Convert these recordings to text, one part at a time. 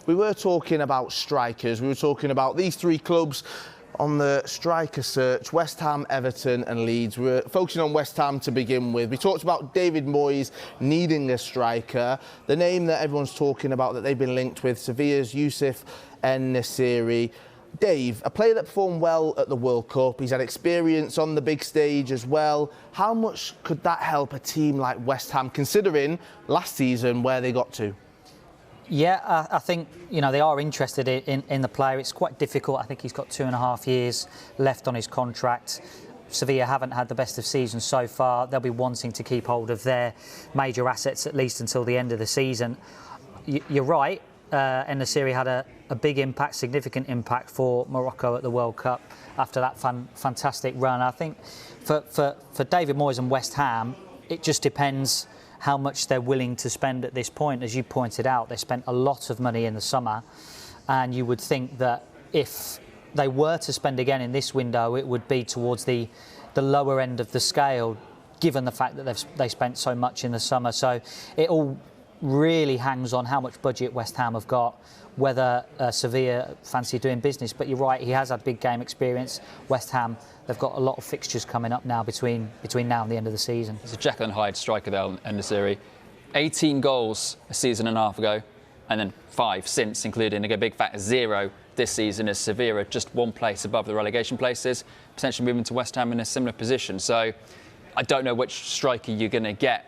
we were talking about strikers. We were talking about these three clubs on the striker search: West Ham, Everton and Leeds. We were focusing on West Ham to begin with. We talked about David Moyes needing a striker. The name that everyone's talking about that they've been linked with, Sevilla's Youssef En-Nesyri. Dave, a player that performed well at the World Cup, he's had experience on the big stage as well. How much could that help a team like West Ham, considering last season where they got to? Yeah, I think, you know, they are interested in the player. It's quite difficult. I think he's got 2.5 years left on his contract. Sevilla haven't had the best of seasons so far. They'll be wanting to keep hold of their major assets at least until the end of the season. You're right. En-Nesyri had a big impact, significant impact for Morocco at the World Cup after that fantastic run. I think for David Moyes and West Ham, it just depends how much they're willing to spend at this point. As you pointed out, they spent a lot of money in the summer, and you would think that if they were to spend again in this window, it would be towards the lower end of the scale, given the fact that they spent so much in the summer. So it all really hangs on how much budget West Ham have got, whether Sevilla fancy doing business. But you're right, he has had big game experience. West Ham, they've got a lot of fixtures coming up now between now and the end of the season. It's a Jekyll and Hyde striker there, En-Nesyri. 18 goals a season and a half ago, and then 5 since, including a big fat 0 this season, as Sevilla just 1 place above the relegation places, potentially moving to West Ham in a similar position. So I don't know which striker you're going to get.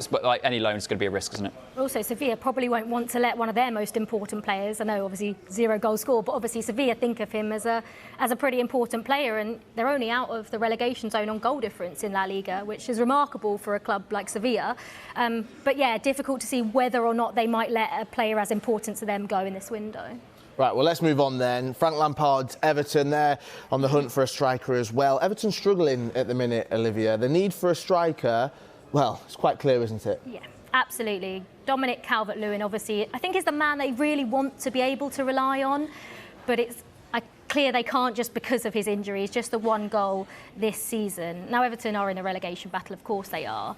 But like any loan, it's going to be a risk, isn't it? Also, Sevilla probably won't want to let one of their most important players. I know, obviously, 0 goal score, but obviously Sevilla think of him as a pretty important player, and they're only out of the relegation zone on goal difference in La Liga, which is remarkable for a club like Sevilla. But yeah, difficult to see whether or not they might let a player as important to them go in this window. Right, well, let's move on then. Frank Lampard's Everton, they're on the hunt for a striker as well. Everton struggling at the minute, Olivia. The need for a striker, well, it's quite clear, isn't it? Yeah, absolutely. Dominic Calvert-Lewin, obviously, I think is the man they really want to be able to rely on, but it's clear they can't just because of his injuries, just the 1 goal this season. Now, Everton are in a relegation battle, of course they are.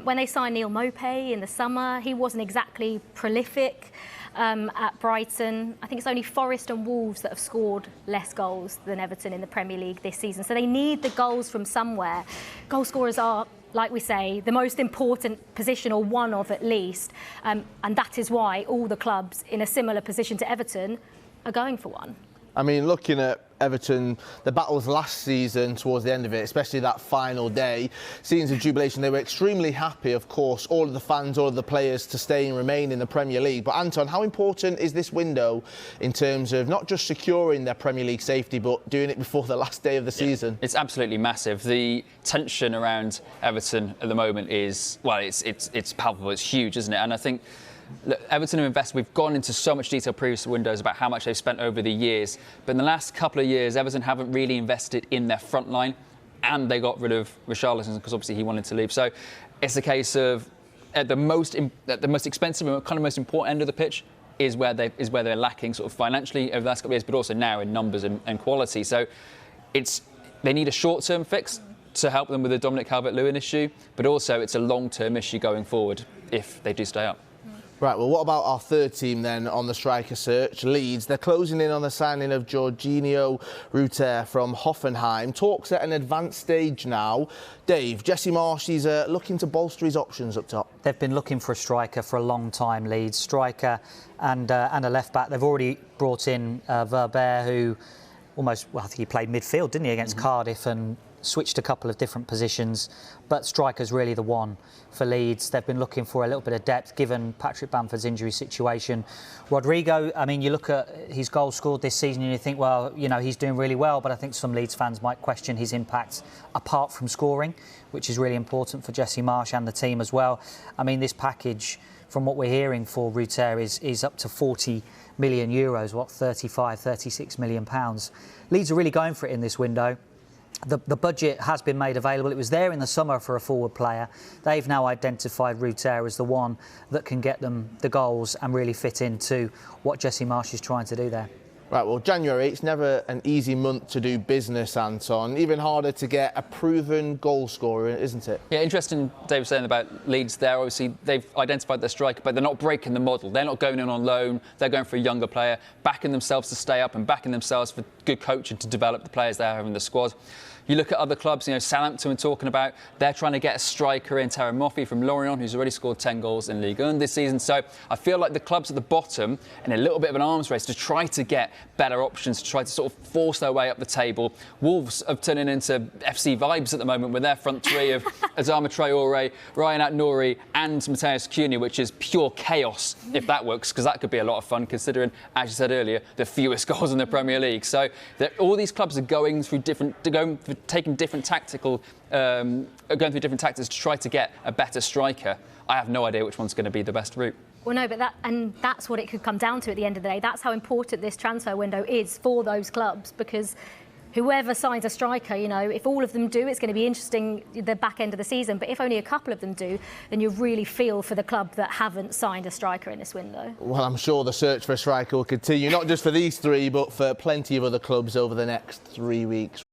When they signed Neal Maupay in the summer, he wasn't exactly prolific at Brighton. I think it's only Forest and Wolves that have scored less goals than Everton in the Premier League this season. So they need the goals from somewhere. Goal scorers are, like we say, the most important position, or one of at least. And that is why all the clubs in a similar position to Everton are going for one. I mean, looking at Everton, the battles last season towards the end of it, especially that final day, scenes of jubilation, they were extremely happy, of course, all of the fans, all of the players to stay and remain in the Premier League. But Anton, how important is this window in terms of not just securing their Premier League safety, but doing it before the last day of the season? It's absolutely massive. The tension around Everton at the moment is, well, it's palpable, it's huge, isn't it? And I think, look, Everton have invested. We've gone into so much detail previous windows about how much they've spent over the years. But in the last couple of years, Everton haven't really invested in their front line, and they got rid of Richarlison because obviously he wanted to leave. So it's a case of at the most expensive and kind of most important end of the pitch is where they're lacking sort of financially over the last couple of years, but also now in numbers and quality. So they need a short-term fix to help them with the Dominic Calvert-Lewin issue, but also it's a long-term issue going forward if they do stay up. Right, well, what about our third team then on the striker search, Leeds? They're closing in on the signing of Jorginho Rutter from Hoffenheim. Talks at an advanced stage now. Dave, Jesse Marsch, he's looking to bolster his options up top. They've been looking for a striker for a long time, Leeds. Striker and a left-back. They've already brought in Verbeer, who almost, well, I think he played midfield, didn't he, against Cardiff, and switched a couple of different positions, but striker's really the one for Leeds. They've been looking for a little bit of depth given Patrick Bamford's injury situation. Rodrigo, I mean, you look at his goals scored this season and you think, well, you know, he's doing really well, but I think some Leeds fans might question his impact apart from scoring, which is really important for Jesse Marsch and the team as well. I mean, this package, from what we're hearing for Rutter, is up to 40 million euros, what, 35, 36 million pounds. Leeds are really going for it in this window. The budget has been made available. It was there in the summer for a forward player. They've now identified Rutter as the one that can get them the goals and really fit into what Jesse Marsch is trying to do there. Right, well, January, it's never an easy month to do business, Anton. Even harder to get a proven goal scorer, isn't it? Yeah, interesting, Dave was saying about Leeds there. Obviously, they've identified their striker, but they're not breaking the model. They're not going in on loan. They're going for a younger player, backing themselves to stay up and backing themselves for good coaching to develop the players they have in the squad. You look at other clubs, Southampton we're talking about, they're trying to get a striker in, Terry Moffi from Lorient, who's already scored 10 goals in Ligue 1 this season. So I feel like the clubs at the bottom in a little bit of an arms race to try to get better options, to try to sort of force their way up the table. Wolves are turning into FC vibes at the moment with their front three of Adama Traore, Ryan At-Nouri and Mateus Cunha, which is pure chaos if that works, because that could be a lot of fun considering, as you said earlier, the fewest goals in the Premier League. So all these clubs are going through taking different tactical, going through different tactics to try to get a better striker. I have no idea which one's going to be the best route. Well, no, but that's what it could come down to at the end of the day. That's how important this transfer window is for those clubs, because whoever signs a striker, if all of them do, it's going to be interesting the back end of the season. But if only a couple of them do, then you really feel for the club that haven't signed a striker in this window. Well, I'm sure the search for a striker will continue, not just for these three, but for plenty of other clubs over the next 3 weeks.